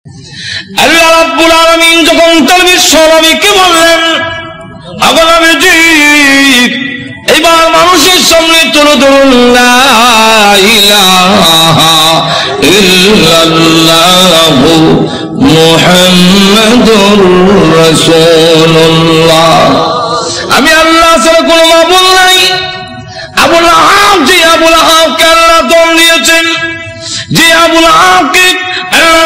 আল্লাহ রাব্বুল আলামিন যখন তার বিশ্ব নবীকে বললেন, নবীজি এবার মানুষের সামনে তুলে ধরুন লা ইলাহা ইল্লাল্লাহু মুহাম্মাদুর রাসূলুল্লাহ, আমি আল্লাহ ছাড়া কোনো মাবুদ নাই। আবুল আহাব, যে আবুল আহাবকে আল্লাহ দম দিয়েছেন, যে আবুল আহাবকে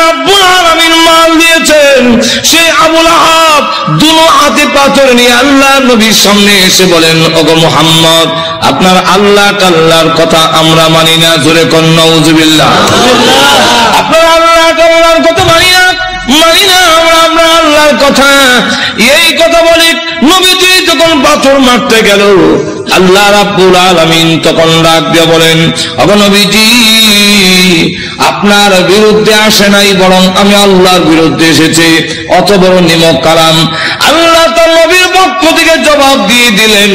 রব্বুল আলামিন মাল দিয়েছেন, সেই আবুল আহাব দুনো হাতে পাথর নিয়ে আল্লাহ নবীর সামনে এসে বলেন, ওগো মুহাম্মদ, আপনার আল্লাহ কাল্লার কথা আমরা মানি না। জোরে কোন নাউযুবিল্লাহ। আপনার আল্লাহ কাল্লার কথা মানি না আমরা আল্লাহর কথা। এই কথা বলে নবীজি যখন পাথর মারতে গেল, আল্লাহ রাব্বুল আলামিন তখন ডাক দিয়ে বলেন, ওগো নবীজি, আপনার বিরুদ্ধে আসে নাই, বরং আমি আল্লাহর বিরুদ্ধে এসেছি। অত বড় নিমক কালাম আল্লাহ তার নবীর পক্ষ থেকে জবাব দিয়ে দিলেন।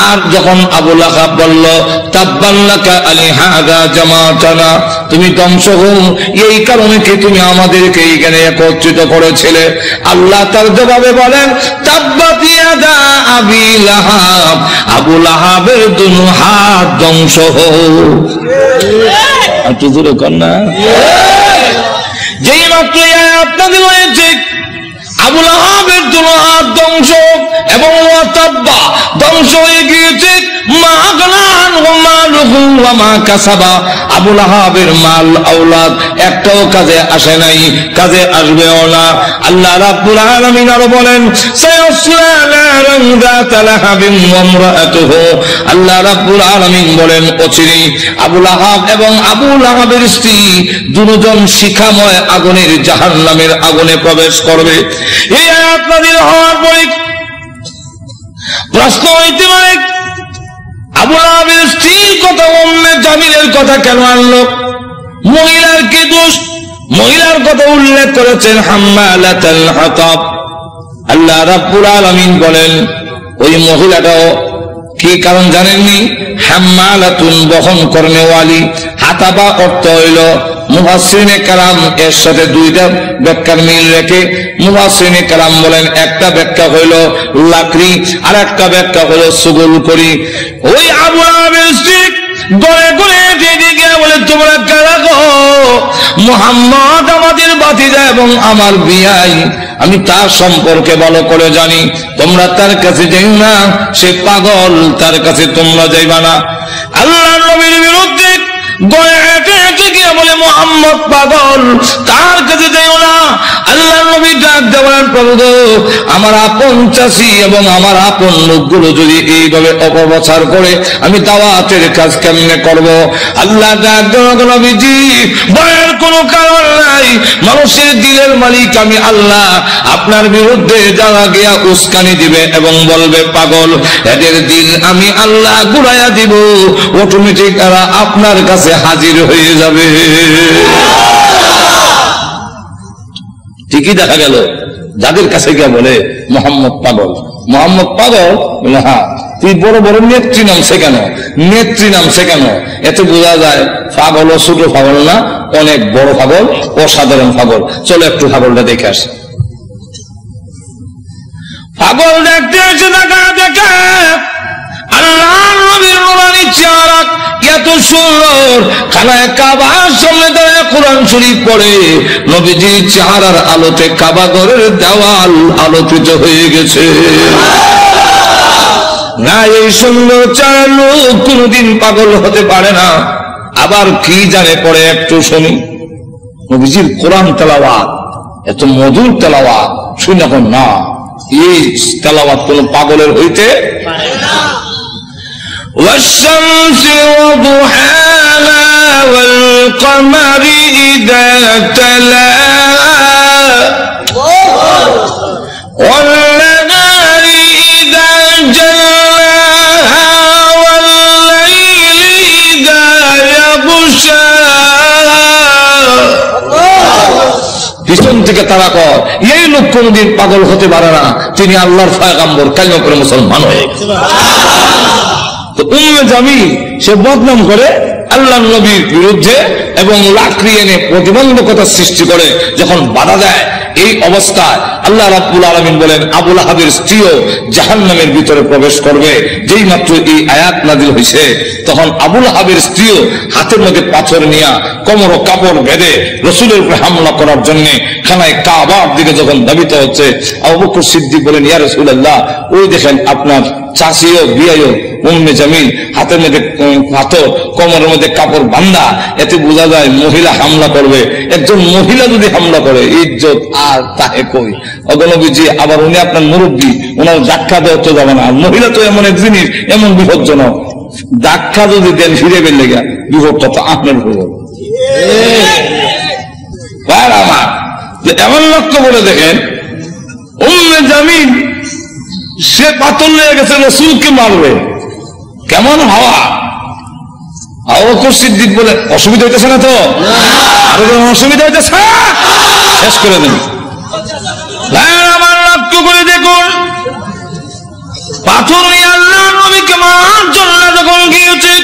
আর যখন আবু লাহাব বলল, তাব্বাল্লাকা আলিহাযা জামাতানা, তুমি ধ্বংস হও, এই কারণে কি তুমি আমাদেরকে এইখানে একত্রিত করেছিলে? আল্লাহ তার জবাবে বলেন, তাব্বাত ইয়াদা আবি লাহাব, আবু লাহাবের দুনো হাত ধ্বংস হও। একটু জোরে কর না। যেই মাত্র আপনাদের হয়েছে আবু লাহাবের দুনো হাত ধ্বংস এবং ওয়াতাব্বা ধ্বংস হয়ে গিয়েছে, মা আগনান ওয়া মালুহু ওয়া মা কাসাবা, আবু লাহাবের মাল আওলাদ একটাও কাজে আসে নাই, কাজে আসবেও না। আল্লাহ রাব্বুল আলামিন আরো বলেন, সায়াসলা নারান যাতা লাহাবিন ওয়া ইমরাআতুহু, আল্লাহ রাব্বুল আলামিন বলেন, অচিরেই আবু লাহাব এবং আবু লাহাবের স্ত্রী দুজন শিখাময় আগুনের জাহান্নামের আগুনে প্রবেশ করবে। এই আয়াত নাযিল হওয়ার পরে প্রশ্ন হইতে পারে, আবু লাহাবের স্ত্রীর কথা উম্মে জামিলের কথা কেন আনলো? মহিলার কি দোষ? মহিলার কথা উল্লেখ করেছেন হাম্মালাতুল হাতাব। আল্লাহ রাব্বুল আলামিন বলেন, ওই মহিলাটাও কি কারণ জানেননি? হাম্মালাতুন, বহন করনেওয়ালি। হাতাবা অর্থ হইল, মুফাসসিরিনে কালাম এর সাথে দুইটা ব্যাখ্যার মিল রেখে মুফাসসিরিনে কালাম বলেন, একটা ব্যাখ্যা হইল লাকড়ি, আর একটা ব্যাখ্যা হইল সুগুল করি। ওই আবু লাহাবের স্ত্রী গড়ে গড়ে দিকে বলে, তোমরা কারা গো? মুহাম্মদ আমাদের ভাতিজা এবং আমার বিয়াই, আমি তার সম্পর্কে ভালো করে জানি, তোমরা তার কাছে যাইও না, সে পাগল, তার কাছে তোমরা যাইবা না। আল্লাহর নবীর বিরুদ্ধে গড়ে হেঁটে হেঁটে গিয়ে বলে, মুহাম্মদ পাগল, তার কাছে যাইও না। আল্লাহর নবী ডাক দেওয়ার প্রভু, আমার আপন চাষি এবং আমার আপন লোকগুলো যদি এইভাবে অপপ্রচার করে, আমি দাওয়াতের কাজ কেমনে করব? আল্লাহ ডাক দেওয়া, নবীজি ভয়ের কোনো কারণ নাই, মানুষের দিলের মালিক আমি আল্লাহ। আপনার বিরুদ্ধে যারা গিয়া উস্কানি দিবে এবং বলবে পাগল, এদের দিল আমি আল্লাহ ঘুরাইয়া দিব, অটোমেটিক এরা আপনার কাছে হাজির হয়ে যাবে। ঠিকই দেখা গেল, যাদের কাছে গিয়ে বলে মোহাম্মদ পাগল, মোহাম্মদ পাগল, বলে হ্যাঁ, তুই বড় বড় নেত্রী নাম শেখানো, নেত্রী নাম শেখানো, এতে বোঝা যায় পাগল ও ছোট পাগল না, অনেক বড় পাগল, অসাধারণ পাগল। চলো একটু পাগলটা দেখে আসি। পাগল দেখতে এসে দেখা দেখে আল্লাহর নবীর নুরানি চেহারা এত সুন্দর, খানায় কাবার সামনে দাঁড়িয়ে কোরআন শরীফ পড়ে, নবীজির চেহারার আলোতে কাবা ঘরের দেওয়াল আলোকিত হয়ে গেছে। না, এই সুন্দর চেহারা লোক কোনদিন পাগল হতে পারে না। আবার কি জানে পড়ে, একটু শুনি। নবীজির কোরআন তেলাওয়াত এত মধুর তেলাওয়াত, শুনি এখন না, এই তেলাওয়াত কোন পাগলের হইতে পারে না। والشمس وضحاها والقمر إذا تلاها والنهار إذا جلاها والليل إذا يغشاها। পিছন থেকে তারা কর, এই লোক কোনদিন পাগল হতে পারে না, তিনি আল্লাহর পয়গম্বর, কালিমা করে মুসলমান হয়ে গেছে। উম্মে জামিল সে বদনাম করে আল্লাহ নবীর বিরুদ্ধে এবং লাকড়ি এনে প্রতিবন্ধকতা সৃষ্টি করে যখন বাধা দেয়, এই অবস্থায় আল্লাহ রাব্বুল আলামিন বলেন আবু লাহাবের স্ত্রীও জাহান্নামের ভিতরে প্রবেশ করবে। যেই মাত্র এই আয়াত নাযিল হয়েছে তখন আবু লাহাবের স্ত্রীও হাতের মধ্যে পাথর নিয়ে কোমর ও কাপড় বেঁধে রাসূলের উপরে হামলা করার জন্য খানায় কাবার দিকে যখন ধাবিত হচ্ছে, আবু বকর সিদ্দিক বলেন ইয়া রাসূলুল্লাহ, ওই দেখেন আপনার চাচিও বিয়াইও উম্মে জামিল হাতের মধ্যে পাথর, কোমরের মধ্যে কাপড় বান্ধা, এতে বোঝা যায় মহিলা হামলা করবে। একজন মহিলা যদি হামলা করে ইজ্জত আর তাহে কই। অগণবীজি আবার উনি আপনার মুরব্বী, ওনার ধাক্কা দেওয়া তো যাবে না। আর মহিলা তো এমন এক জিনিস, এমন বিপজ্জনক, ধাক্কা যদি দেন ফিরে বের লেগে বিপদটা তো আপনার হয়ে যাবে। আমার এমন লক্ষ্য করে দেখেন, উম্মে জামিল সে পাথর লেগে গেছে রাসূলকে মারবে, কেমন হাওয়া। আবু বকর সিদ্দিক বলে অসুবিধা হইতেছে না তো? আরো অসুবিধা হইতেছে, শেষ করে দেন। আমার লক্ষ্য করে দেখুন, পাথর নিয়ে আল্লাহ নবীকে মারার জন্য যখন গিয়েছে,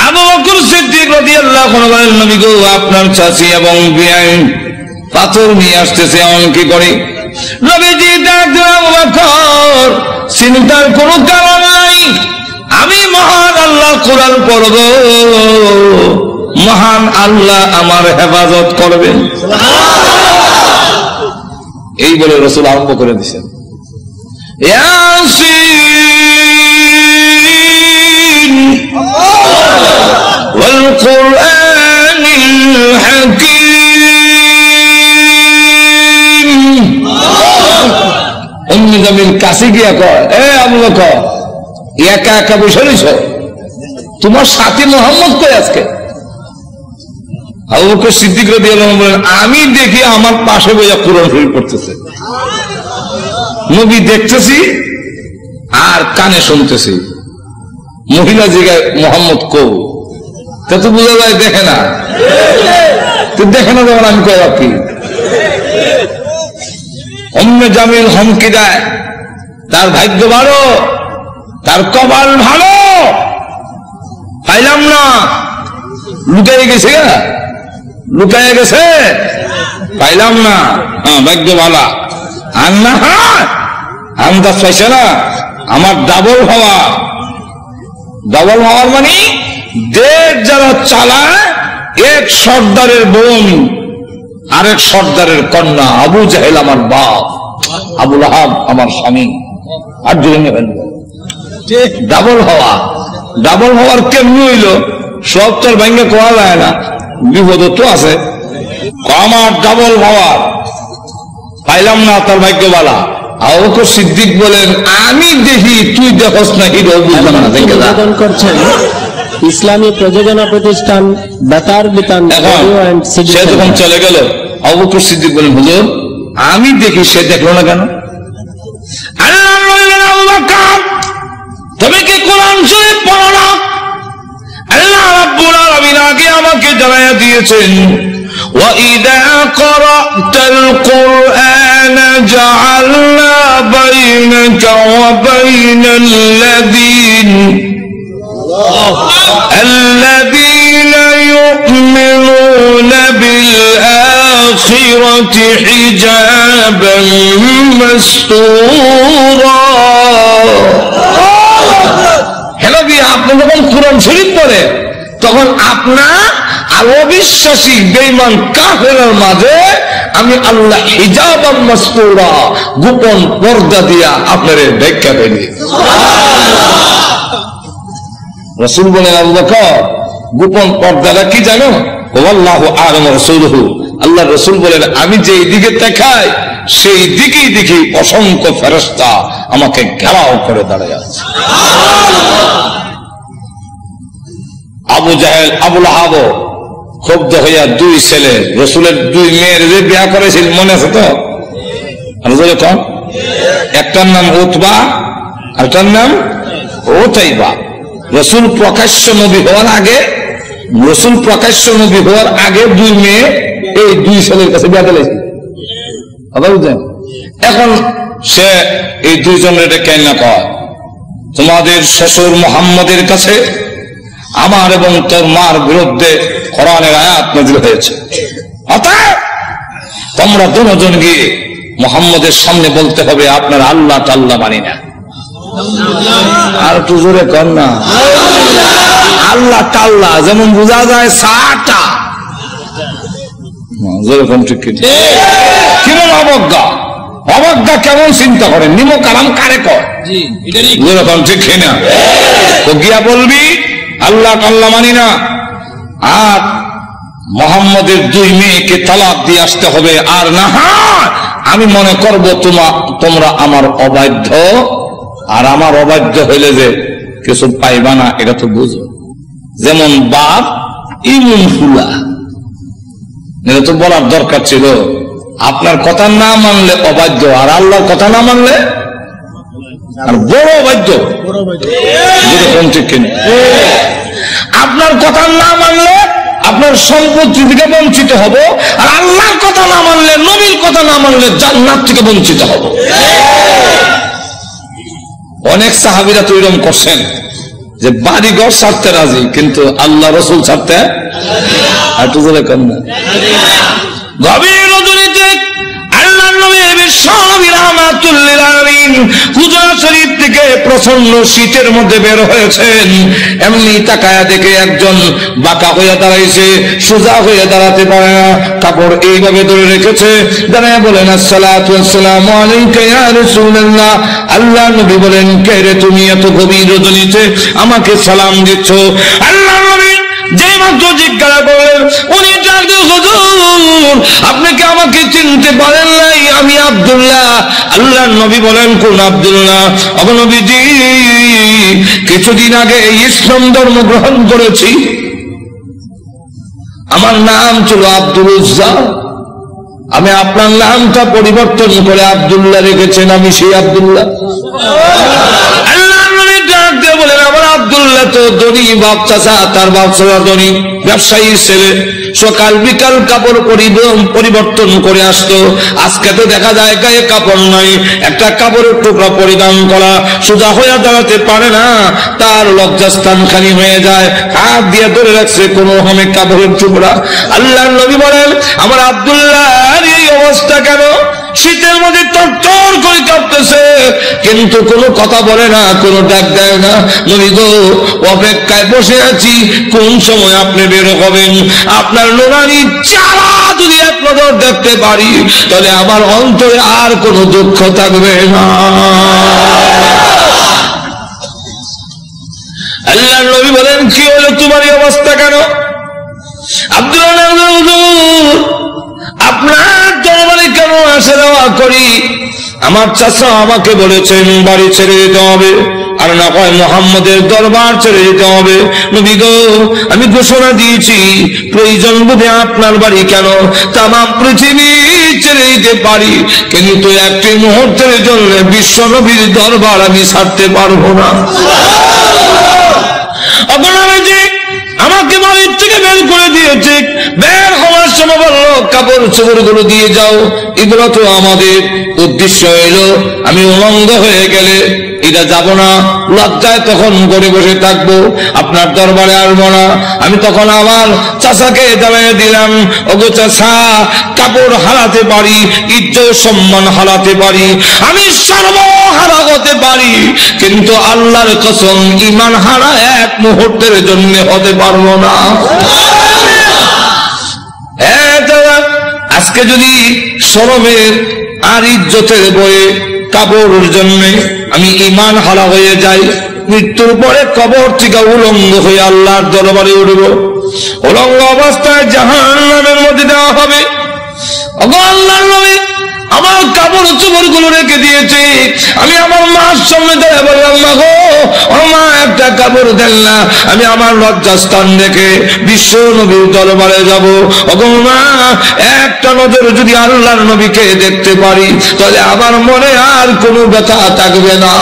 আবু বকর সিদ্দিক রাদিয়াল্লাহু আনহু বলেন নবী গো, আপনার চাচি এবং বিয়াই পাথর নিয়ে আসতেছে, এমন কি করে? নবীজি ডাকলেন আবু বকর, চিন্তার কোনো কারণ নাই, আমি মহান আল্লাহ কোরআন পড়ব, মহান আল্লাহ আমার হেফাজত করবেন। এই বলে রাসূল আরম্ভ করে দিয়েছেন ইয়াসিন ওয়াল কুরআনিল হাকীম। উম্মে জামিল কাছে গিয়া কয়, এ আবু বকর, একা একা বসে রইছ, তোমার সাথী মোহাম্মদ কই আজকে? আবু বকর সিদ্দিক রাদিয়াল্লাহু আনহু বলেন, আমি দেখি আমার পাশে বসে কোরআন শরীফ পড়তেছে, নবী দেখতেছি আর কানে শুনতেছি। মহিলা জিগায় মোহাম্মদ কো, তা তো বোঝা যায় দেখে না, তো দেখে না যখন আমি কয় কি? উম্মে জামিল হুমকি দেয়, তার ভাগ্য ভালো, তার কপাল ভালো, পাইলাম না, লুকাই গেছে, লুকাই গেছে, পাইলাম না, হ্যাঁ ভাগ্য ভালো। আর না আন্দাজ পাইছে না, আমার ডাবল হওয়া, ডাবল হওয়ার মানে দেশ যারা চালায়, এক সর্দারের বোন আরেক সর্দারের কন্যা, আবু জাহেল আমার বাপ, আবু লাহাব আমার স্বামী, আর জেনে ডাবল হওয়া। ডাবল হওয়ার কেমনি হইল? সব তার ভাঙ্গে কোয়া যায় না, বিপদ তো আছে। আমার ডাবল হওয়ার পাইলাম না, তার ভাগ্য বালা। আবু বকর সিদ্দিক বলেন, আমি দেখি তুই দেখস না, হিরো বুঝলাম না। করছেন ইসলামী প্রযোজনা প্রতিষ্ঠান বেতার বিতান, সে যখন চলে গেল, আবু বকর সিদ্দিক বলেন, হুজুর আমি দেখি, সে দেখলো না কেন? আল্লাহ বললেন, আবু বকর তুমি কি কোরআন শরীফ পড়ো না? আল্লাহ রাব্বুল আলামিন আগে আমাকে জানাইয়া দিয়েছেন, وَإِذَا قَرَأْتَ الْقُرْآنَ جَعَلْنَا بَيْنَكَ وَبَيْنَ الَّذِينَ يُؤْمِنُونَ بِالْآخِرَةِ حِجَابًا مَسْتُورًا। আপনি যখন কোরআন শরীফ পড়ে তখন আপনার আর অবিশ্বাসী বেঈমান কাফেরের মাঝে আমি আল্লাহ হিজাবান মাসতুরা, গোপন পর্দা দিয়া আপনারে ঢাকা ফেলি। রাসূল বলেন, আবু বকর গোপন পর্দাটা কি জানো? আল্লাহু আ'লামু রাসূলুহু, আল্লাহ রাসূল বলেন, আমি যেই দিকে তাকাই সেই দিকেই দেখি অসংখ্য ফেরেশতা আমাকে ঘেরাও করে দাঁড়িয়ে আছে। আবু জাহেল আবু লাহাব ক্ষুব্ধ হইয়া দুই ছেলে, রাসূলের দুই মেয়ের যে বিয়ে করেছিল মনে আছে তো? একটার নাম উতবা, আরেকটার নাম উতাইবা। রাসূল প্রকাশ্য নবী হওয়ার আগে, রাসূল প্রকাশ্য নবী হওয়ার আগে দুই মেয়ে এই দুই ছেলের কাছে বিয়ে দিয়েছিল। এখন সে এই দুইজনের কেন কয়, তোমাদের শ্বশুর মুহাম্মদের কাছে আমার এবং তোর মার বিরুদ্ধে কোরআনের আয়াত নাযিল হয়েছে, অতএব তোমরা দুজন গিয়ে মুহাম্মদের সামনে বলতে হবে আপনার আল্লাহ তাআলা মানি না। আর একটু জোরে কর না, আল্লাহ তাআলা যেমন বোঝা যায় সাটা জোরে কোন ঠিক কেমন অবজ্ঞা, অবজ্ঞা কেমন চিন্তা করেন, নিমক কালাম কারে কর জোরে কোন ঠিক না। তো গিয়া বলবি আল্লাহ তাআলা মানি না, আর মুহাম্মদের 2 মেয়েকে তালাক দিয়ে আসতে হবে, আর না আমি মনে করব তোমরা আমার অবাধ্য, আর আমার অবাধ্য হইলে যে কিছু পাইবা না এটা তো বুঝো। যেমন বাপ ইমুন ফুলা, এটা তো বলার দরকার ছিল, আপনার কথা না মানলে অবাধ্য, আর আল্লাহর কথা না মানলে আর বড় অবাধ্য। আপনার কথা না মানলে আপনার সম্পত্তি থেকে বঞ্চিত হব, আর আল্লাহর কথা না মানলে, নবীর কথা না মানলে জান্নাত থেকে বঞ্চিত হব। অনেক সাহাবীরা তো এরকম করছেন যে বাড়ি ঘর ছাড়তে রাজি, কিন্তু আল্লাহ রসুল ছাড়তে একটু জোরে কর না। গভীর রজনীতে আল্লাহর নবী বিশ্বনবী রাহমাতুল লিল আলামিন হুজরা শরীফ থেকে প্রচন্ড শীতের মধ্যে বের হয়েছেন। এমনি তাকায়া দেখে একজন বাঁকা হয়ে দাঁড়াইছে, সোজা হয়ে দাঁড়াতে পারে না, কাপড় এইভাবে ধরে রেখেছে, দাঁড়ায় বলেন আসসালাতু ওয়াসসালামু আলাইকা ইয়া রাসূলুল্লাহ। আল্লাহ নবী বলেন কে রে তুমি এত গভীর রজনীতে আমাকে সালাম দিচ্ছ? আল্লাহ নবী যে মাত্র জিজ্ঞাসা করলেন, উনি ডাকতে হুজুর আপনি কি আমাকে চিনতে পারেন নাই? আমি আব্দুল্লাহ। আল্লাহর নবী বলেন কোন আব্দুল্লাহ? ওগো নবীজি কিছুদিন আগে ইসলাম ধর্ম গ্রহণ করেছি, আমার নাম ছিল আব্দুল উজ্জা, আমি আপনার নামটা পরিবর্তন করে আব্দুল্লাহ রেখেছেন, আমি সেই আব্দুল্লাহ। আল্লাহর নবী ডাক দিয়ে বলেন আমার আব্দুল্লাহ তো ধনী বাপ চাচা, তার বাপ চাচা ধনী ব্যবসায়ীর ছেলে, সকাল বিকাল কাপড় পরিবর্তন করে আসতো। আজকে তো দেখা যায় গায়ে কাপড় নাই, একটা কাপড়ের টুকরা পরিধান করা, সোজা হয়ে দাঁড়াতে পারে না, তার লজ্জাস্থান খালি হয়ে যায়, হাত দিয়ে ধরে রাখছে কোনো রকমের কাপড়ের টুকরা। আল্লাহর নবী বলেন আমার আব্দুল্লাহর এই অবস্থা কেন? শীতের মধ্যে তরতর করে কাঁপতেছে, কিন্তু কোনো কথা বলে না, কোনো ডাক দেয় না। নবী গো অপেক্ষায় বসে আছি, কোন সময় আপনি বের হবেন? আপনার নুরানি চারা যদি এক নজর দেখতে পারি তাহলে আমার অন্তরে আর কোনো দুঃখ থাকবে না। আল্লাহর নবী বলেন কি হলো তোমার এই অবস্থা কেন? আব্দুল্লাহ হুজুর আপনার দরবারে কেন আসা যাওয়া করি? আমার চাচা আমাকে বলেছেন বাড়ি ছেড়ে যেতে হবে, আর না হয় মুহাম্মদের দরবার ছেড়ে যেতে হবে। নবী গো আমি ঘোষণা দিয়েছি প্রয়োজন বোধে আপনার বাড়ি কেন তাম পৃথিবী ছেড়ে যেতে পারি, কিন্তু একটি মুহূর্তের জন্য বিশ্ব নবীর দরবার আমি ছাড়তে পারবো না। আমাকে বাড়ির থেকে বের করে দিয়েছে, বের হওয়ার সময় বললো কাপড় চোপড় গুলো দিয়ে যাও, এগুলো তো আমাদের উদ্দেশ্য হইলো আমি উলঙ্গ হয়ে গেলে এটা যাব না, লজ্জায় তখন ঘরে বসে থাকবো, আপনার দরবারে আসবো না। আমি তখন আমার চাচাকে জানিয়ে দিলাম ওগো চাচা কাপড় হারাতে পারি, ইজ্জত সম্মান হারাতে পারি, আমি সর্বহারা হতে পারি, কিন্তু আল্লাহর কসম ঈমান হারা এক মুহূর্তের জন্য হতে পারবো না। আজকে যদি শরমের আর ইজ্জতের বয়ে কাপড়ের জন্য আমি ঈমান হারা হয়ে যাই, মৃত্যুর পরে কবর থেকে উলঙ্গ হয়ে আল্লাহর দরবারে উঠব, উলঙ্গ অবস্থায় জাহান্নামের মধ্যে দেওয়া হবে। আল্লাহর নবী আমার কাপড় চোপড় গুলো রেখে দিয়েছে, আমি আমার মার সামনে দাঁড়িয়ে বললাম মা গো মা একটা কাপড় দেন না, আমি আমার লজ্জাস্থান রেখে বিশ্ব নবীর দরবারে যাব। ওগো মা একটা নজর যদি আল্লাহর নবীকে দেখতে পারি তাহলে আমার মনে আর কোনো ব্যথা থাকবে না।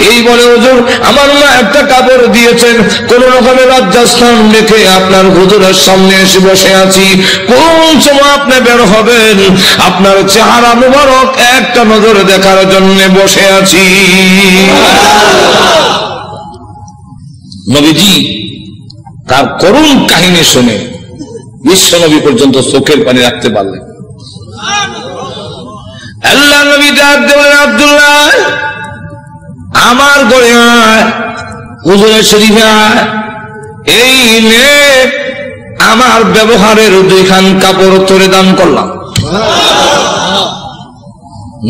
এই বলে হুজুর আমার মা একটা কাপড় দিয়েছেন, কোন রকমের লজ্জাস্থান রেখে আপনার হুজুরের সামনে এসে বসে আছি, কোন সময় আপনি বের হবেন আপনার চেহারা মুবারক একটা নজর দেখার জন্য বসে আছি। নবীজি তার করুণ কাহিনী শুনে বিশ্বনবী পর্যন্ত চোখের পানি রাখতে পারলেন। আল্লাহ নবী ডাক দেবেন, আব্দুল্লাহ আমার ঘরে আয়, হুজুরের শরীফে আয়, এই নে আমার ব্যবহারের 2খান কাপড় তোরে দান করলাম।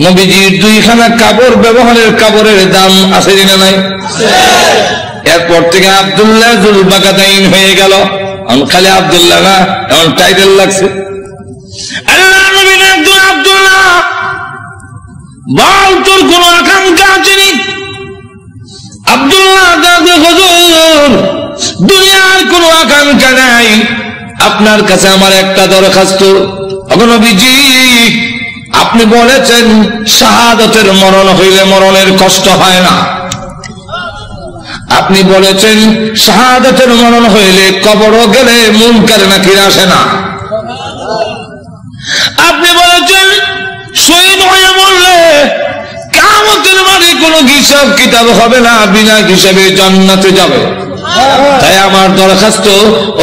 নবীজির 2খানা কাপড় ব্যবহারের কাপড়ের দাম আছে না নাই? এরপর থেকে আব্দুল্লাহ জুল বাকাতাইন হয়ে গেল। খালি আব্দুল্লাহ না, এমন টাইটেল লাগছে। আল্লাহ নবী একজন আব্দুল্লাহ বল তোর কোন আকাঙ্ক্ষা আছে নি? আব্দুল্লাহ হুজুর দুনিয়ার কোন আকাঙ্ক্ষা নাই, আপনার কাছে আমার একটা দরখাস্ত। নবীজি আপনি বলেছেন শাহাদাতের মরণ হইলে মরণের কষ্ট হয় না, আপনি বলেছেন শাহাদাতের মরণ হইলে কবরও গেলে মুনকার নাকির আসে না, আপনি বলেছেন শহীদ হয়ে মরলে কিয়ামতের মাঠে কোনো হিসাব কিতাব হবে না, বিনা হিসাবে জান্নাতে যাবে। তাই আমার দরখাস্ত,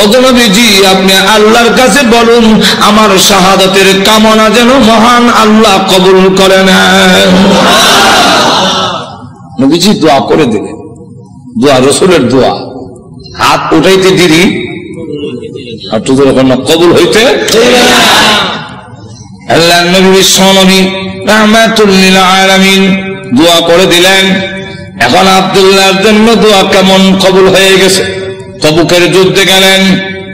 ওগো নবীজি আপনি আল্লাহর কাছে বলুন আমার শাহাদাতের কামনা যেন মহান আল্লাহ কবুল করে নেন। নবীজি দোয়া করে দিলেন, দোয়া রাসূলের দোয়া, হাত উঠাইতে দেরি আর তোদের ওখানে কবুল হইতে। আল্লাহ নবী বিশ্বনবী রাহমাতুল লিল আলামিন দোয়া করে দিলেন। এখন আব্দুল্লাহর জন্য দোয়া কেমন কবুল হয়ে গেছে। তবুকের যুদ্ধে গেলেন,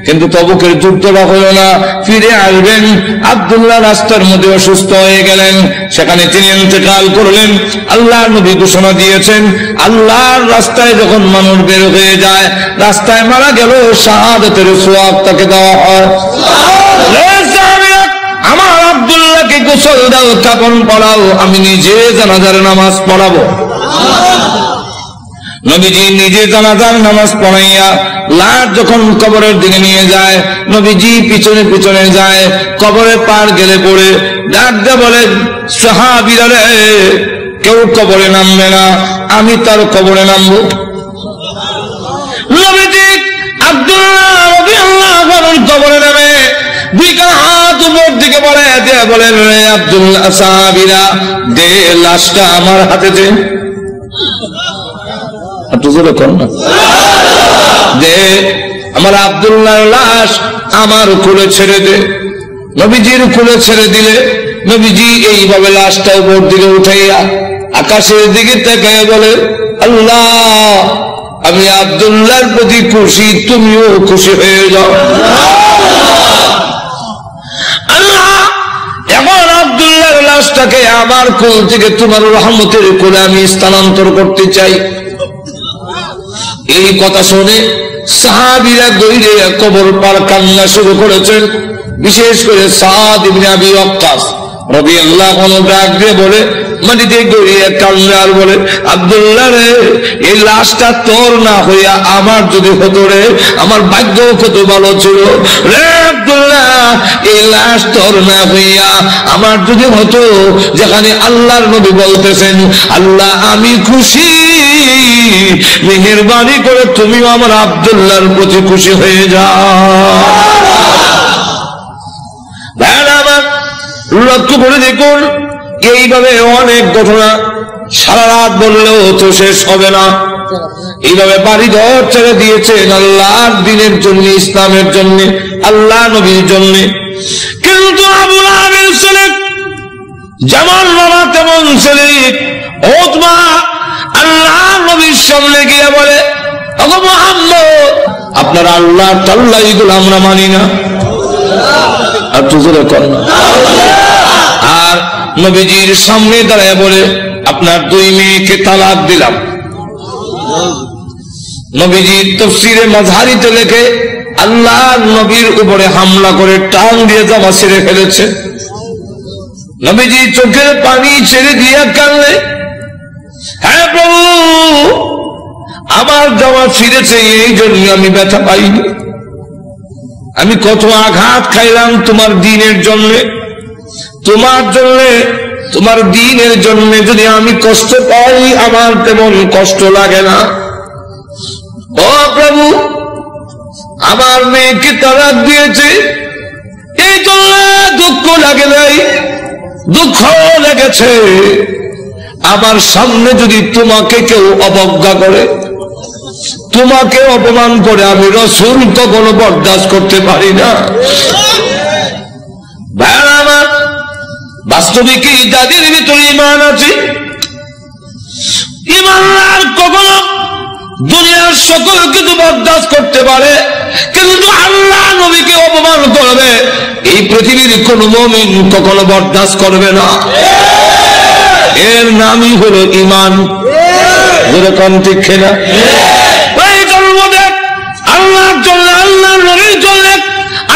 কিন্তু তবুকের যুদ্ধটা হলো না, ফিরে আসবেন। আব্দুল্লাহ রাস্তার মধ্যে অসুস্থ হয়ে গেলেন, সেখানে তিনি ইন্তেকাল করলেন। আল্লাহ নবী ঘোষণা দিয়েছেন আল্লাহর রাস্তায় যখন মানুষ বের হয়ে যায়, রাস্তায় মারা গেল শাহাদাতের সওয়াব তাকে দেওয়া হয়। আমার আব্দুল্লাহকে গোসল দাও, কাফন পরাও, আমি নিজে জানাজার নামাজ পড়াবো। নবীজি নিজে জানাজার নামাজ পড়াইয়া লাশ যখন কবরের দিকে নিয়ে যায়, নবীজি পিছনে পিছনে যায়, কবরে পার গেলে পড়ে ডাক দিয়ে বলে সাহাবীরা রে, কেউ কবরে নামবে না, আমি তার কবরে নামবো। নবীজি আব্দুল্লাহ রাদিয়াল্লাহু আনহুর কবরে নামে 2 হাত উপর দিকে বলে দিয়ে বলেন রে আব্দুল্লাহ, সাহাবীরা দে লাশটা আমার হাতে দে। যে আমার আব্দুল্লাহর লাশ আমার কোলে ছেড়ে দে। নবীজির কোলে ছেড়ে দিলে নবীজি এইভাবে লাশটা উপর দিকে উঠাইয়া আকাশের দিকে তাকায় বলে আল্লাহ আমি আব্দুল্লাহর প্রতি খুশি, তুমিও খুশি হয়ে যাও। আল্লাহ এখন আব্দুল্লাহর লাশটাকে আমার কোল থেকে তোমার রহমতের কোলে আমি স্থানান্তর করতে চাই। এই কথা শুনে সাহাবীরা দৌড়ে কবর পার কান্না শুরু করেছেন। বিশেষ করে সাদ ইবনে আবি ওয়াক্কাস রাদিয়াল্লাহু আনহু ডাক দিয়ে বলে, মাটিতে গড়িয়ে কান্না আর বলে আব্দুল্লাহ রে, এই লাশটা তোর না হইয়া আমার যদি হতো রে, আমার ভাগ্য কত ভালো ছিল রে আব্দুল্লাহ, এই লাশ তোর না হইয়া আমার যদি হতো, যেখানে আল্লাহর নবী বলতেছেন আল্লাহ আমি খুশি, মেহেরবানি করে তুমিও আমার আব্দুল্লাহর প্রতি খুশি হয়ে যাও। লক্ষ্য করে দেখুন, এইভাবে অনেক ঘটনা সারা রাত বললেও তো শেষ হবে না। এইভাবে বাড়ি ঘর ছেড়ে দিয়েছেন আল্লাহর দ্বীনের জন্য, ইসলামের জন্য, আল্লাহ নবীর জন্য। কিন্তু আবু লাহাবের ছেলে যেমন বাবা তেমন ছেলে উতবা আল্লাহ নবীর সামনে গিয়ে বলে ওগো মুহাম্মদ, আপনার আল্লাহ তাআলা এগুলো আমরা মানি না। আর তুজুরে কর না। আর নবীজির সামনে দাঁড়ায় বলে আপনার 2 মেয়েকে তালাক দিলাম। নবীজির তাফসীরে মাযহারিতে লেখে আল্লাহ নবীর উপরে হামলা করে টান দিয়ে জামা ছিঁড়ে ফেলেছে। নবীজি চোখের পানি ছেড়ে দিয়ে কাঁদলে, হ্যাঁ প্রভু আমার জামা ছিঁড়েছে, এই জন্য আমি ব্যথা পাইনি। আমি কত আঘাত খাইলাম তোমার দ্বীনের জন্য, তোমার জন্য, তোমার দ্বীনের জন্য যদি আমি কষ্ট পাই আমার তেমন কষ্ট লাগে না। ও প্রভু আমার মেয়েকে তালাক দিয়েছে, এই জন্য দুঃখ লাগে নাই, দুঃখ লেগেছে। আমার সামনে যদি তোমাকে কেউ অবজ্ঞা করে, তোমাকে অপমান করে, আমি রাসূল কখনো বরদাস্ত করতে পারি না। ভাইরা আমার, বাস্তবিক যাদের ভিতরে ঈমান আছে, ঈমানদার কখনো দুনিয়ার সকল কিছু বরদাস্ত করতে পারে, কিন্তু আল্লাহ নবীকে অপমান করবে এই পৃথিবীর কোন মুমিন কখনো বরদাস্ত করবে না। এর নামই হলো ঈমান। যেরকম ঠিক না? এই জন্মতে আল্লাহর জন্য, আল্লাহর নবীর জন্য,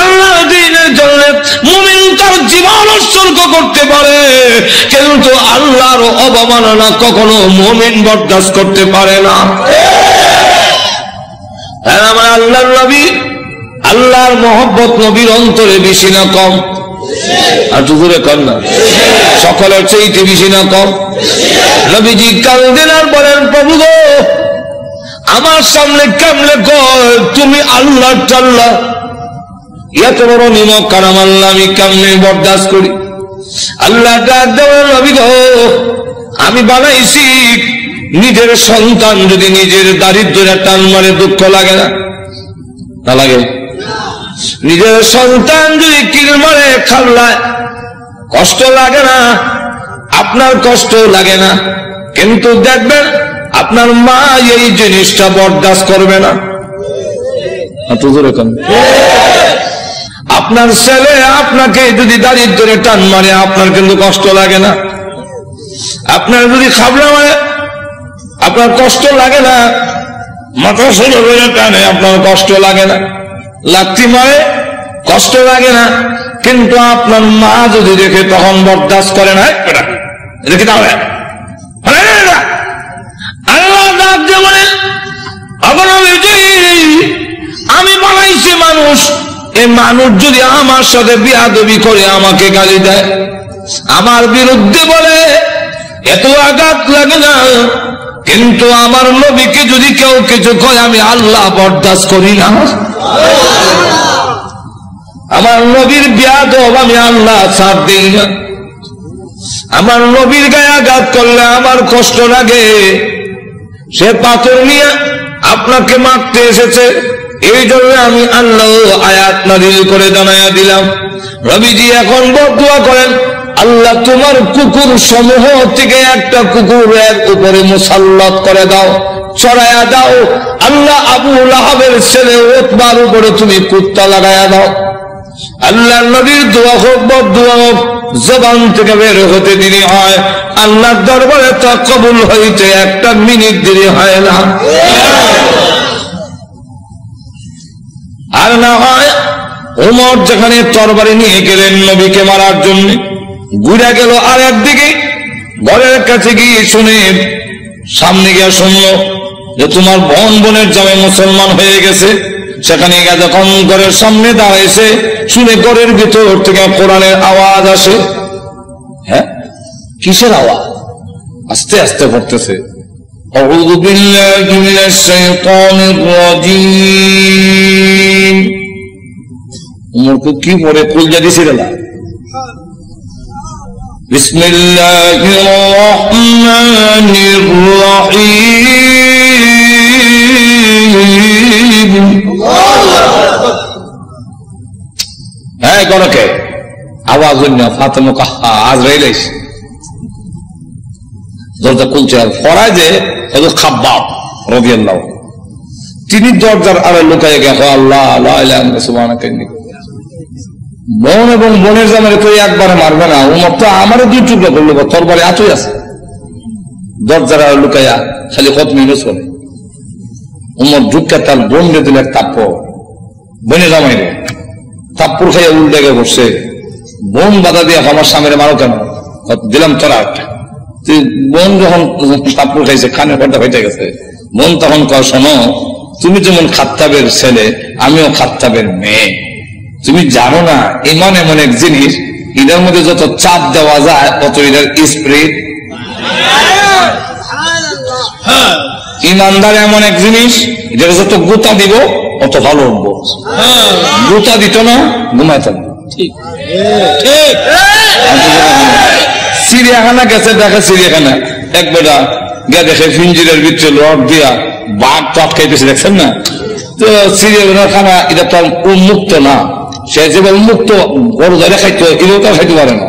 আল্লাহর দ্বীনের জন্য মুমিন তার জীবন উৎসর্গ করতে পারে, কিন্তু আল্লাহর অবমাননা কখনো মুমিন বরদাস্ত করতে পারে না। আমার আল্লাহর নবী, আল্লাহর মহব্বত নবীর অন্তরে বেশি না কম? আর জোরে কর না, সকলের চাইতে বেশি না কম? নবীজি কাঁদেন আর বলেন, প্রভু গো, আমার সামনে কেমনে কয় তুমি আল্লাহ টাল্লাহ, এত বড় নিমক কারাম আল্লাহ আমি কেমনে বরদাস্ত করি? আল্লাহ ডাক দেওয়ার, নবী গো, আমি বানাইছি নিজের সন্তান যদি নিজের দারিদ্র্যের টান মারে দুঃখ লাগে না? না লাগে? নিজের সন্তান যদি কিল মারে খাল্লায় কষ্ট লাগে না? আপনার কষ্ট লাগে না, কিন্তু দেখবেন আপনার মা এই জিনিসটা বরদাস্ত করবে না। আপনার ছেলে আপনাকে যদি দারিদ্র্যের টান মারে, আপনার কিন্তু কষ্ট লাগে না? আপনার যদি খাবলা মারে, আপনার কষ্ট লাগে না? মাথা সোজা করে টানে, আপনার কষ্ট লাগে না? লাথি মারে, কষ্ট লাগে না, কিন্তু আপনার মা যদি দেখে তখন বরদাস্ত করে না। দেখে তাহলে আল্লাহ ডাক দিয়ে বলেন, আমি বানাইছি মানুষ, এই মানুষ যদি আমার সাথে বিয়াদবি করে, আমাকে গালি দেয়, আমার বিরুদ্ধে বলে, এত আঘাত লাগে না, কিন্তু আমার নবীকে যদি কেউ কিছু কয়, আমি আল্লাহ বরদাস্ত করি না। আমার নবীর বিয়াদব আমি আল্লাহ ছাড় দিই না। আমার নবীর গায়ে আঘাত করলে আমার কষ্ট লাগে। সে পাথর নিয়ে আপনাকে মারতে এসেছে, এই জন্য আমি আল্লাহ আয়াত নাযিল করে জানাইয়া দিলাম। নবীজি এখন বদদুয়া করেন, আল্লাহ তোমার কুকুর সমূহ থেকে একটা কুকুরের উপরে মুসাল্লাত করে দাও, চড়াইয়া দাও। আল্লাহ আবু লাহাবের ছেলে উতবার উপরে তুমি কুত্তা লাগাইয়া দাও। আল্লাহ নবীর দোয়া হোক বদদুয়া হোক, জবান থেকে বের হতে দেরি হয়, আল্লাহর দরবারে তা কবুল হইতে একটা মিনিট দেরি হয় না। আর না হয় ওমর যেখানে তরবারি নিয়ে গেলেন নবীকে মারার জন্য, ঘুরে গেল আর একদিকে, ঘরের কাছে গিয়ে শুনে, সামনে গিয়ে শুনল যে তোমার বোনের জামাই মুসলমান হয়ে গেছে। সেখানে গিয়ে যখন ঘরের সামনে দাঁড়াইছে, শুনে ঘরের ভিতর থেকে কোরআনের আওয়াজ আসে। হ্যাঁ, কিসের আওয়াজ? আস্তে আস্তে পড়তেছে, আউযু বিল্লাহি মিনাশ শাইতানির রাজীম। উমরকে কি পড়ে কলজা দিছিল না? বিসমিল্লাহির রহমানির রহিম। হ্যাঁ, গণকে আওয়াজ ফাতেমা কাহা আজরাইল আইছে, দরজা খুলছে। আর ফরায় যে খাব্বাব রাদিয়াল্লাহু, তিনি দরজার আড়ে লুকায় গেছে। আল্লাহ লা ইলাহা ইল্লাল্লাহ সুবহানাকা ইন্নী। বোন এবং বোনের জামাই তো একবারে মারবে না। উমর তো আমারও দুই টুকরো করলো, তরবারি আতুই আছে, দরজার আড়ে লুকাইয়া খালি খতম ইউনুস করে। উমর ঢুকে তার বোন রে দিল এক তাপ্পর, বোনের জামাই রে তাপ্পুর খাইয়া উল্টে গিয়ে বসছে। বোন বাধা দিয়ে, আমার স্বামীরে মারো কেন? দিলাম তোরা একটা। বোন যখন তাপ্পুর খাইছে, কানে পর্দা হইতে গেছে, বোন তখন কয়, শোনো, তুমি যেমন খাত্তাবের ছেলে, আমিও খাত্তাবের মেয়ে। তুমি জানো না ইমান এমন এক জিনিস, এটার মধ্যে যত চাপ দেওয়া যায় তত এটার স্প্রিট। ইমানদার এমন এক জিনিস, এটার যত গোতা দিব অত ভালো অভ্যাস। গুতা দিত না, ঘুমাইতাম। চিড়িয়াখানা গেছে, দেখে চিড়িয়াখানা এক বেটা গিয়ে দেখে ফিঞ্জিরের ভিতরে লট দিয়া বাঘ আটকাইতেছে, দেখছেন না? তো চিড়িয়াখানা এটা তো উন্মুক্ত না, সে যে উন্মুক্ত বড় ধরে খাইতো, এটাও তো খাইতে পারে না,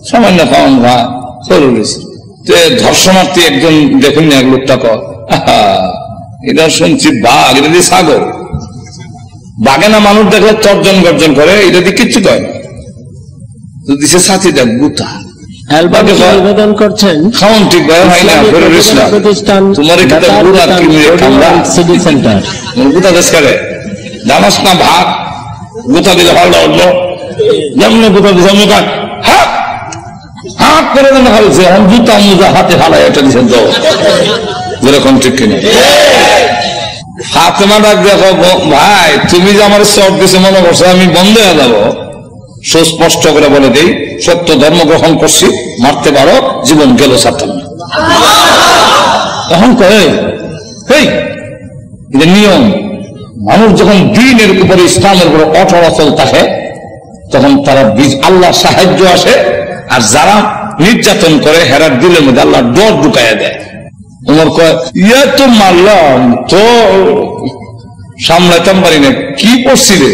সামান্য খাওয়ান ভাই চলে গেছে। ধর্ষণার্থী একজন দেখুন না, এক লোকটা কর এটা শুনছি বাঘ, এটা দিয়ে ছাগল। বাঘে না মানুষ দেখলে তর্জন গর্জন করে, এটা দিয়ে কিচ্ছু কয় না। তো দিছে সাথী দেখ গুতা আবেদন করছেন খাওয়ান ঠিক ভাই হয় না, প্রতিষ্ঠান তোমার সিটি সেন্টার গুতা দেশ করে জানাস না ভাত গুতা দিলে ভালো হলো, যেমন গুতা দিছে মুখা হাত হাত করে দেন হালছে, এখন জুতা মুজা হাতে হালাই এটা দিচ্ছেন তো যেরকম ঠিক কিনা। ফাতেমা ডাক দেখো ভাই, তুমি যে আমার সব কিছু মনে করছো আমি বন্ধ হয়ে যাবো, সুস্পষ্ট করে বলে দেই সত্য ধর্ম গ্রহণ করছি, মারতে পারো, জীবন গেল ছাড়তাম না। তখন কয়ে এটা নিয়ম, মানুষ যখন দিনের উপরে ইসলামের উপরে অটল অচল থাকে তখন তারা আল্লাহ সাহায্য আসে, আর যারা নির্যাতন করে হেরার দিলের মধ্যে আল্লাহ ডর ঢুকাইয়া দেয়। তোমার কয় ইয়ে তো মারলাম তো সামলাইতাম পারি না, কি করছি রে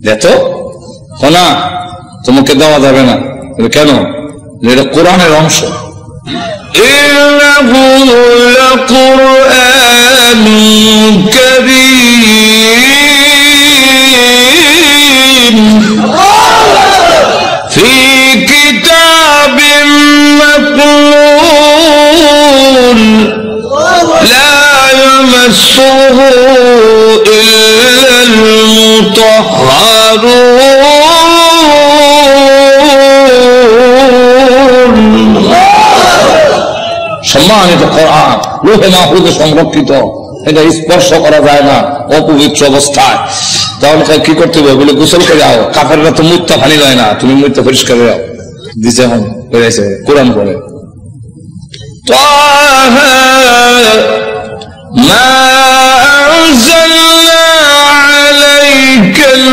দেখো না, তোমাকে দেওয়া যাবে না। কেন? এটা কোরআনের অংশ। ফি কিতাবিন মাকনুন লা ইয়ামাসসুহু ইল্লাল মুতাহহারুন। সম্মানিত কোরআন লোহে মাহফুজে সংরক্ষিত, এটা স্পর্শ করা যায় না অপবিত্র অবস্থায়। তাহলে কি করতে হবে বলে গোসল করে যাও, কাফেররা তো মুত্তা ফানি লয় না, তুমি মুত্তা পরিষ্কার যাও দিছে। এখন হয়েছে কোরআন বলে মা আনজালনা আলাইকাল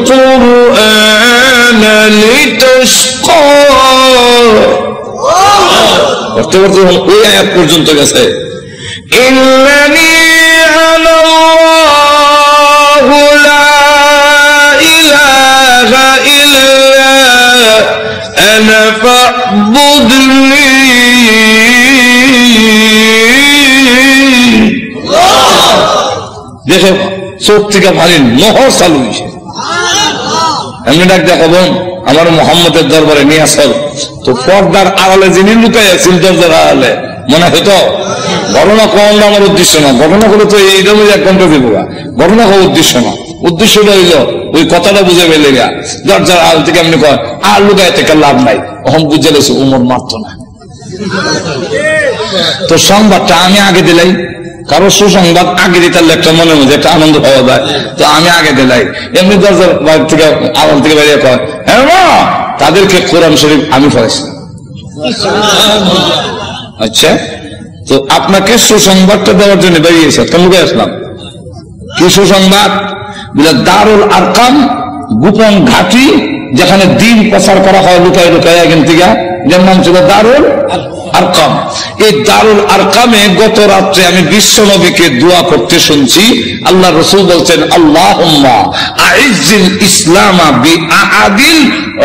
কুরআনা লিতাশকা, করতে করতে ওই আয়াত পর্যন্ত গেছে। ইন্নানি আনাল্লাহু লা ইলাহা ইল্লা আনা ফা'বুদনি। দেখো চোখ থেকে পানি নহর চালু হয়েছে। এমনি ডাক দেখাবো আমার মোহাম্মদের দরবারে নিয়ে আসল, তো পর্দার আড়ালে যিনি লুকাই আছেন দরজার আড়ালে মনে হতো। ঘটনা কম আমার উদ্দেশ্য না, ঘটনা করে তো এইটা বুঝে 1 ঘন্টা দিব, ঘটনা হওয়ার উদ্দেশ্য না। উদ্দেশ্যটা হইল ওই কথাটা বুঝে পেলে গা দরজার আড়াল থেকে এমনি কয় আর লুকায় থেকে লাভ নাই। তখন বুঝে গেছে উমর মারত না। তো সংবাদটা আমি আগে দিলাই, কারো সুসংবাদ আগে দিতে একটা মনের মধ্যে একটা আনন্দ পাওয়া যায়, তো আমি আগে দিলাই। এমনি দরজার বাইরে থেকে আড়াল থেকে বেরিয়ে কয় হ্যাঁ তাদেরকে কোরআন শরীফ আমি পড়াইছি। আচ্ছা, তো আপনাকে সুসংবাদটা দেওয়ার জন্য বেরিয়েছে, তমুকে আসলাম। কি সুসংবাদ? বলে দারুল আরকাম গোপন ঘাঁটি, যেখানে দিন প্রচার করা হয় লুকায় লুকায় এখান থেকে, যার নাম ছিল দারুল আরকাম। এই দারুল আরকামে গত রাত্রে আমি বিশ্ব নবীকে দোয়া করতে শুনছি। আল্লাহ রসুল বলছেন আল্লাহুম্মা আইজ্জিল ইসলামা বিআদিল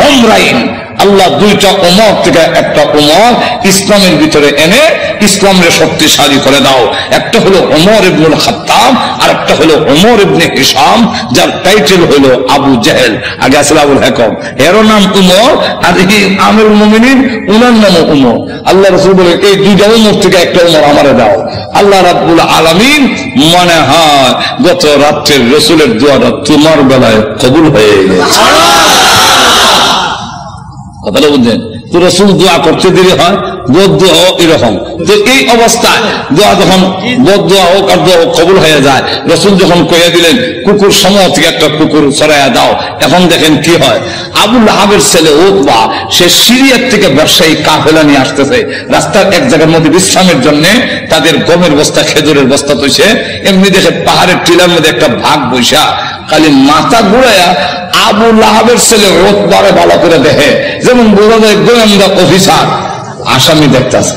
উমরাইন, আল্লাহ 2টা উমর থেকে একটা উমর ইসলামের ভিতরে এনে ইসলামের শক্তিশালী করে দাও। একটা হলো উমর ইবনুল খাত্তাব, আর একটা হলো উমর ইবনে হিশাম, যার টাইটেল হলো আবু জেহেল। আগে আসলে আবুল হাকাম, এরও নাম উমর, আর এই আমিরুল মুমিনিন উনার নামও উমর। আল্লাহ রাসূল বলে এই 2টা উমর থেকে একটা উমর আমারে দাও। আল্লাহ রাব্বুল আলামিন মনে হয় গত রাত্রের রাসূলের দোয়াটা তোমার বেলায় কবুল হয়ে গেছে। কথাটা বুঝলেন? তো রাসূল দোয়া করতে দেরি হয়, বদদোয়া এরকম। তো এই অবস্থায় দোয়া যখন বদদোয়া হোক আর দোয়া কবুল হয়ে যায়, রাসূল যখন কইয়া দিলেন কুকুর সমূহ থেকে একটা কুকুর ছড়াইয়া দাও, এখন দেখেন কি হয়। আবু লাহাবের ছেলে উতবা, সে সিরিয়ার থেকে ব্যবসায়ী কাফেলা নিয়ে আসতেছে, রাস্তার এক জায়গার মধ্যে বিশ্রামের জন্য তাদের গমের বস্তা খেজুরের বস্তা তৈছে, এমনি দেখে পাহাড়ের টিলার মধ্যে একটা ভাগ বৈশা খালি মাথা ঘুরাইয়া আবু লাহাবের ছেলে উতবারে ভালো করে দেখে, যেমন বোঝা যায় গোয়েন্দা অফিসার আসামি দেখতেছে।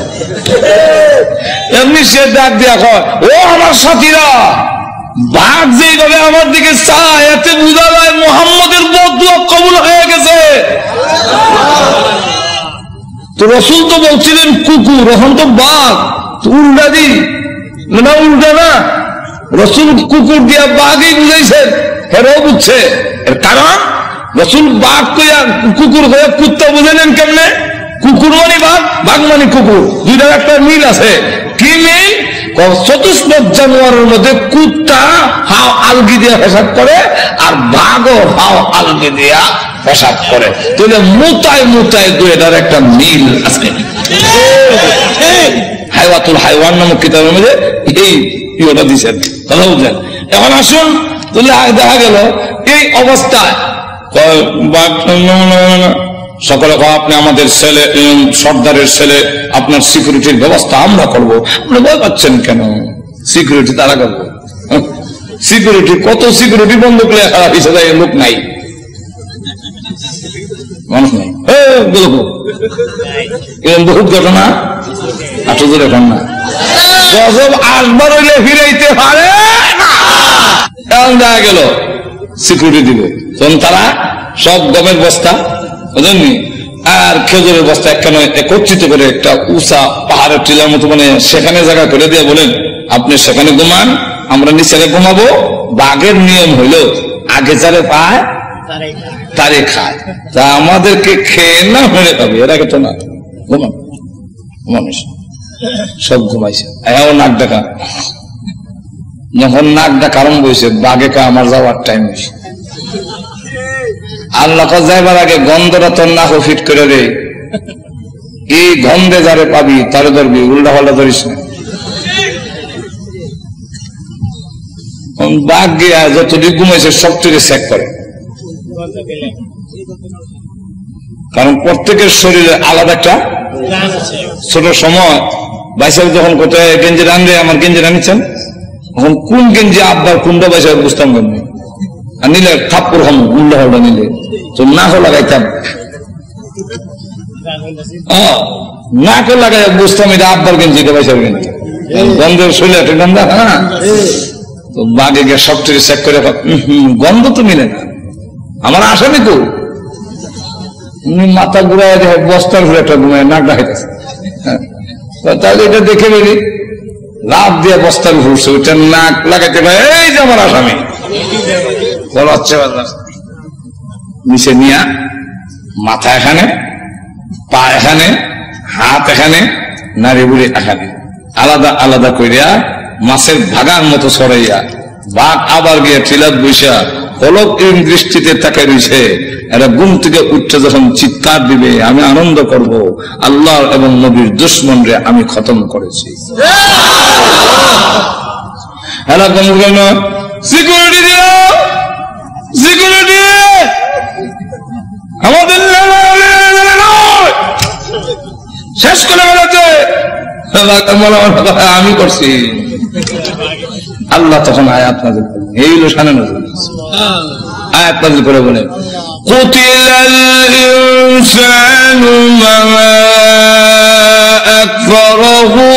এমনি সে ডাক দিয়া কয়, ও আমার সাথীরা, বাঘ যেভাবে আমার দিকে চায় এতে বোঝা যায় মুহাম্মদের বদদুয়া কবুল হয়ে গেছে। তো রাসূল তো বলছিলেন কুকুর, এখন তো বাঘ, উল্টা দি না, উল্টা না, রাসূল কুকুর দিয়া বাঘই বুঝাইছেন, হেরাও বুঝছে। এর কারণ রাসূল বাঘ কইয়া কুকুর হয়ে কুত্তা বুঝাইলেন কেমনে? কুকুর মানে বাঘ, বাঘ মানে কুকুর, দুইটার একটা মিল আছে। কি মিল? চতুষ্পদ জানোয়ারের মধ্যে কুত্তা হাও আলগি দিয়া পেশাব করে আর বাঘও হাও আলগি দিয়া পেশাব করে, তাহলে মোতায় মোতায় দুইটার একটা মিল আছে। হাইওয়াতুল হাইওয়ান নামক কিতাবের মধ্যে এই ইয়েটা দিচ্ছেন, কথা বুঝলেন। এখন আসুন, তাহলে দেখা গেল এই অবস্থায় সকলে আপনি আমাদের ছেলে, সর্দারের ছেলে, আপনার সিকিউরিটির ব্যবস্থা আমরা করবো। আপনি ভয় পাচ্ছেন কেন? সিকিউরিটি তারা করবো। সিকিউরিটি কত সিকিউরিটি বন্ধ করে খারাপ হিসেবে লোক নাই, মানুষ নাই, এরকম বহুত ঘটনা আঠের এখন না, গজব আসবার হইলে ফিরাইতে পারে না। এখন দেখা গেল সিকিউরিটি দিবে, তখন তারা সব গমের বস্তা বুঝলেননি আর খেজুরের বস্তা একখানে একত্রিত করে একটা উঁচা পাহাড়ের টিলার মতো মানে সেখানে জায়গা করে দিয়ে বলেন, আপনি সেখানে ঘুমান, আমরা নিচে ঘুমাবো। বাঘের নিয়ম হইল আগে যারে পায় তারে খায়, তা আমাদেরকে খেয়ে না মেরে পাবে, এর আগে তো না। ঘুমান মানুষ সব ঘুমাইছে, এও নাক ডাকা, যখন নাক ডাকা আরম্ভ হয়েছে বাঘে কা আমার যাওয়ার টাইম হয়েছে। আল্লাহ যাইবার আগে গন্ধটা তোর না ফিট করে রে, এই গন্ধে যারে পাবি তারে ধরবি, উল্টা পাল্টা ধরিস না। বাঘ গিয়া যতটুকু ঘুমাইছে সবটুকু চেক করে, কারণ প্রত্যেকের শরীরে আলাদা একটা ছোট সময় বাইসাল যখন কোথায় গেঞ্জি রানবে, আমার গেঞ্জি রানিচ্ছেন, এখন কোন গেঞ্জি আব্বার কোনটা বাইসাল বুঝতাম কেমনি, আর নিলে থাপ্পর হম উল্টা হলটা নিলে তো নাকও লাগাইতাম, নাকও লাগাই বুঝতাম এটা আব্বার গেঞ্জি, এটা বাইসাল গেঞ্জি, গন্ধের শরীরে একটা গন্ধ। হ্যাঁ, তো বাঘে গিয়ে সবচেয়ে চেক করে গন্ধ তো মিলে না, আমার আসামি তো মাথা ঘুরাই দেখে বস্তার ঘুরে একটা ঘুমায় নাক ডাকাইতেছে, তাহলে এটা দেখে বেরি লাভ দিয়ে বস্তার ঘুরছে, ওইটা নাক লাগাইতে পারে, এই যে আমার আসামি বলাচ্ছে নিচে নিয়া মাথা এখানে, পা এখানে, হাত এখানে, নারী বুড়ি এখানে, আলাদা আলাদা করিয়া মাছের ভাগার মতো সরাইয়া বাঘ আবার গিয়ে টিলাত বৈশা হলক দৃষ্টিতে তাকে রয়েছে। এরা ঘুম থেকে উঠতে যখন চিৎকার দিবে, আমি আনন্দ করব, আল্লাহ এবং নবীর দুশমন রে আমি খতম করেছি। সিকিউরিটি দিও, সিকিউরিটি আমাদের শেষ করে বেড়াচ্ছে, আমি করছি। আল্লাহ তখন আয়াত নাযিল করলেন, এই হলো শানে নজরুল, আয়াত নাযিল করে বলেন, কুতিলাল ইনসানু মা আকফারহু,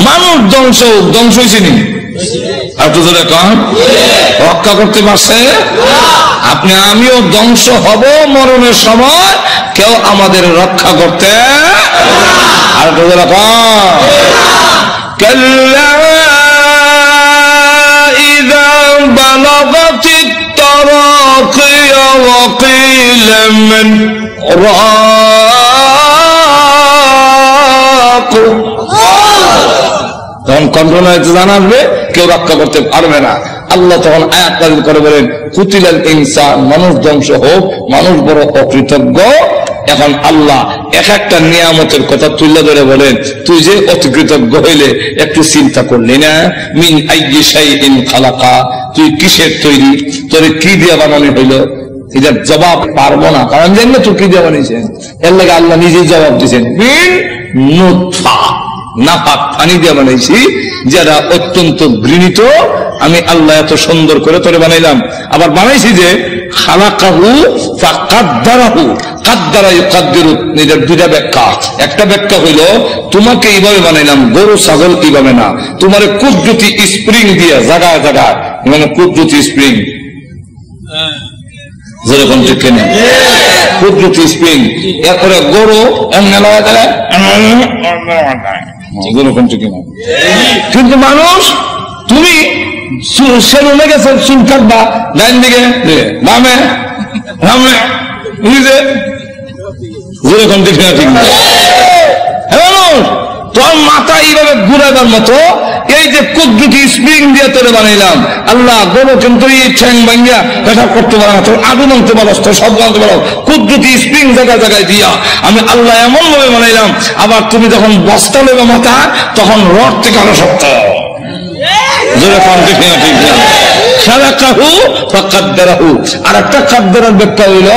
মানুষ ধ্বংস হয়েছে নি, আর তো ধরে কন রক্ষা করতে পারছে? আপনি আমিও ধ্বংস হব মরণের সময়, কেউ আমাদের রক্ষা করতে। আর তো ধরে কন কাল্লা ইযা বালাগাতিত তারাকিয়া ওয়া কিলা মান রাক, তখন কন্ট্রোল হয়েছে জানাবে কেউ রক্ষা করতে পারবে না। আল্লাহ তখন আয়াত নাযিল করে বলেন কুতিলাল ইনসান, মানুষ ধ্বংস হোক, মানুষ বড় অকৃতজ্ঞ। এখন আল্লাহ এক একটা নিয়ামতের কথা তুলে ধরে বলেন তুই যে অকৃতজ্ঞ হইলে একটু চিন্তা করলি না? মিন আইয়ি শাইইন খালাকা, তুই কিসের তৈরি, তোর কি দিয়ে বানানো হইলো? এটার জবাব পারবো না, কারণ জানি না তুই কি দিয়ে বানিয়েছেন। এর লাগে আল্লাহ নিজেই জবাব দিয়েছেন মিন নুতফা, নাপাক পানি দিয়ে বানাইছি, যারা অত্যন্ত ঘৃণিত। আমি আল্লাহ এত সুন্দর করে তোরে বানাইলাম। আবার বানাইছি যে খালাকাহু ফাকাদ্দারাহু, কাদ্দারা ইউকাদ্দিরু, এটার দুইটা ব্যাখ্যা। একটা ব্যাখ্যা হইল তোমাকে এইভাবে বানাইলাম, গরু ছাগল এইভাবে না, তোমার কুদরতি স্প্রিং দিয়ে জায়গায় জায়গায়, মানে কুদরতি স্প্রিং, যেরকম ঠিক কেন কুদরতি স্প্রিং, এরপরে গরু যেরকম ঠিক কিনা। কিন্তু মানুষ তুমি সেলুনে গেছে, চুল কাটবা ডাইন দিকে বামে বামে যেরকম ঠিক না, ঠিক না। তোর মাথা এইভাবে ঘুরাবার মতো এই যে কুদরতি স্প্রিং দিয়ে তোরে বানাইলাম। আল্লাহ গরু কিন্তু এই ঠ্যাং ভাঙ্গিয়া পেশাব করতে পারে না, তোর আলু মানতে পারো, তোর সব মানতে পারো, কুদরতি স্প্রিং জায়গায় জায়গায় দিয়া আমি আল্লাহ এমন ভাবে বানাইলাম। আবার তুমি যখন বস্তা নেবে মাথা, তখন রড থেকে আরো শক্ত, যেরকম ঠিক না, ঠিক না। খালাকাহু ফাকাদ্দারাহু। আর একটা কাদ্দারার ব্যাখ্যা হইল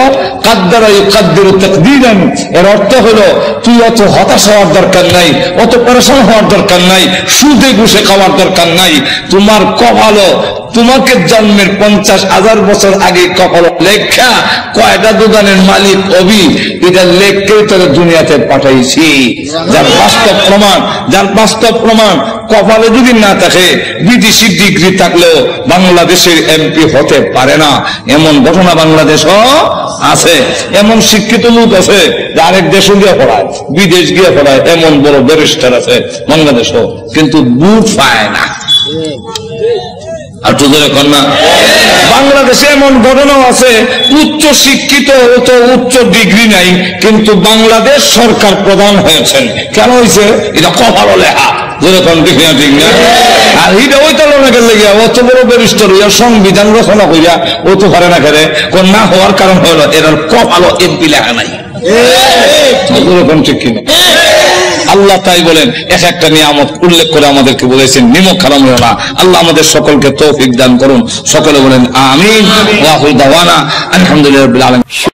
কাদ্দারা ইউকাদ্দিরু তাকদীরান, এর অর্থ হলো তুই অত হতাশ হওয়ার দরকার নাই, অত পরেশান হওয়ার দরকার নাই, সুদে ঘুষে খাওয়ার দরকার নাই। তোমার কপালও তোমাকে জন্মের 50,000 বছর আগে কপাল লেখা কয়টা দোকানের মালিক অবি, এটা লেখকেই তোর দুনিয়াতে পাঠাইছি। যার বাস্তব প্রমাণ, যার বাস্তব প্রমাণ কপালে যদি না থাকে, বিদেশি ডিগ্রি থাকলেও বাংলাদেশের এমপি হতে পারে না, এমন ঘটনা বাংলাদেশও আছে। এমন শিক্ষিত লোক আছে যে আরেক দেশে গিয়ে পড়ায়, বিদেশ গিয়ে পড়ায়, এমন বড় ব্যারিস্টার আছে বাংলাদেশও, কিন্তু বুট পায় না। আর তোদের এখন না বাংলাদেশে এমন ঘটনাও আছে, উচ্চ শিক্ষিত তো উচ্চ ডিগ্রি নাই, কিন্তু বাংলাদেশ সরকার প্রধান হয়েছেন। কেন হয়েছে? এটা কপালও লেখা, যেরকম ঠিক না, ঠিক না। আর এটা ওই তলনাকে লেগে অত বড় ব্যারিস্টার হইয়া সংবিধান রচনা করিয়া ও তো পারে না, খেলে কোন না হওয়ার কারণ হলো এর কপালও এমপি লেখা নাই, যেরকম ঠিক কিনা। আল্লাহ তাই বলেন এক একটা নিয়ামত উল্লেখ করে আমাদেরকে বলেছেন নিমক খারাপ হলো না। আল্লাহ আমাদের সকলকে তৌফিক দান করুন। সকলে বলেন আমিন। ওয়া আখিরু দাওয়ানা আলহামদুলিল্লাহি রাব্বিল আলামিন।